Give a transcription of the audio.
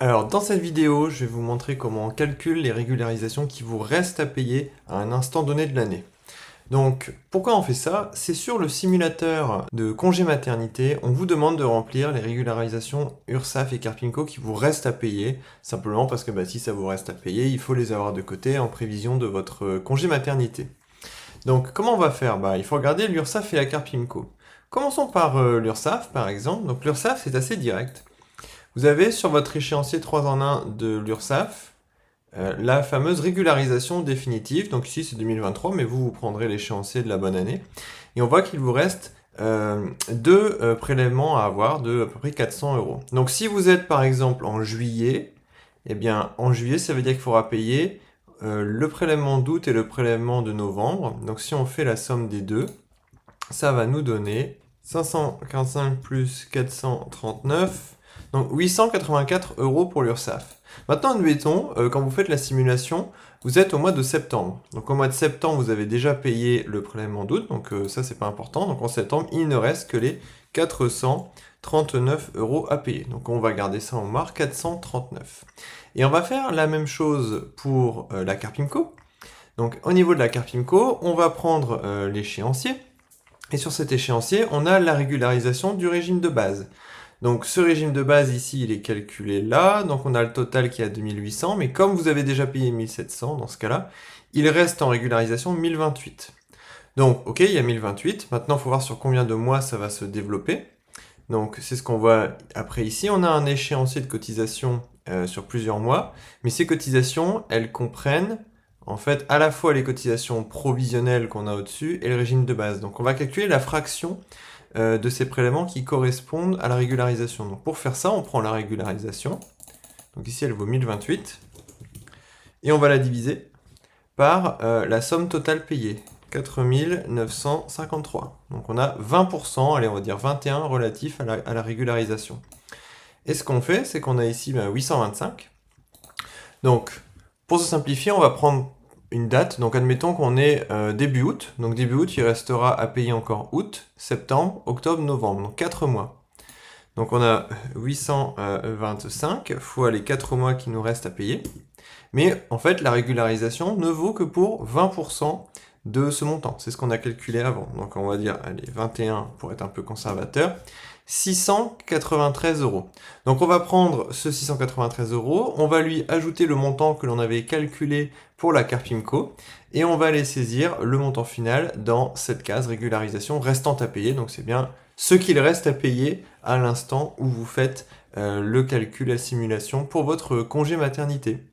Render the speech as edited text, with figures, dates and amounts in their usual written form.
Alors, dans cette vidéo, je vais vous montrer comment on calcule les régularisations qui vous restent à payer à un instant donné de l'année. Donc, pourquoi on fait ça? C'est sur le simulateur de congé maternité, on vous demande de remplir les régularisations URSSAF et Carpinco qui vous restent à payer, simplement parce que si ça vous reste à payer, il faut les avoir de côté en prévision de votre congé maternité. Donc, comment on va faire? Il faut regarder l'URSSAF et la Carpinco. Commençons par l'URSSAF, par exemple. Donc, l'URSSAF, c'est assez direct. Vous avez sur votre échéancier 3 en 1 de l'URSSAF la fameuse régularisation définitive. Donc ici c'est 2023, mais vous prendrez l'échéancier de la bonne année. Et on voit qu'il vous reste deux prélèvements à avoir de à peu près 400 euros. Donc si vous êtes par exemple en juillet, eh bien en juillet ça veut dire qu'il faudra payer le prélèvement d'août et le prélèvement de novembre. Donc si on fait la somme des deux, ça va nous donner 545 plus 439, donc 884 euros pour l'URSSAF. Maintenant, admettons, quand vous faites la simulation, vous êtes au mois de septembre. Donc au mois de septembre, vous avez déjà payé le prélèvement d'août, donc ça c'est pas important. Donc en septembre, il ne reste que les 439 euros à payer. Donc on va garder ça en marque 439. Et on va faire la même chose pour la Carpinco. Donc au niveau de la Carpinco, on va prendre l'échéancier. Et sur cet échéancier, on a la régularisation du régime de base. Donc ce régime de base ici, il est calculé là, donc on a le total qui est à 2800, mais comme vous avez déjà payé 1700 dans ce cas-là, il reste en régularisation 1028. Donc ok, il y a 1028, maintenant il faut voir sur combien de mois ça va se développer. Donc c'est ce qu'on voit après ici, on a un échéancier de cotisation sur plusieurs mois, mais ces cotisations, elles comprennent en fait à la fois les cotisations provisionnelles qu'on a au-dessus et le régime de base. Donc on va calculer la fraction de ces prélèvements qui correspondent à la régularisation. Donc pour faire ça, on prend la régularisation. Donc ici, elle vaut 1028. Et on va la diviser par la somme totale payée, 4953. Donc on a 20%, allez on va dire 21 relatif à la régularisation. Et ce qu'on fait, c'est qu'on a ici 825. Donc pour se simplifier, on va prendre une date. Donc admettons qu'on est début août. Donc début août, il restera à payer encore août, septembre, octobre, novembre. Donc 4 mois. Donc on a 825 fois les 4 mois qui nous restent à payer. Mais en fait, la régularisation ne vaut que pour 20% de ce montant. C'est ce qu'on a calculé avant. Donc on va dire, allez, 21 pour être un peu conservateur. 693 euros. Donc on va prendre ce 693 euros, on va lui ajouter le montant que l'on avait calculé pour la Carpinco, et on va aller saisir le montant final dans cette case régularisation restante à payer. Donc c'est bien ce qu'il reste à payer à l'instant où vous faites le calcul, la simulation pour votre congé maternité.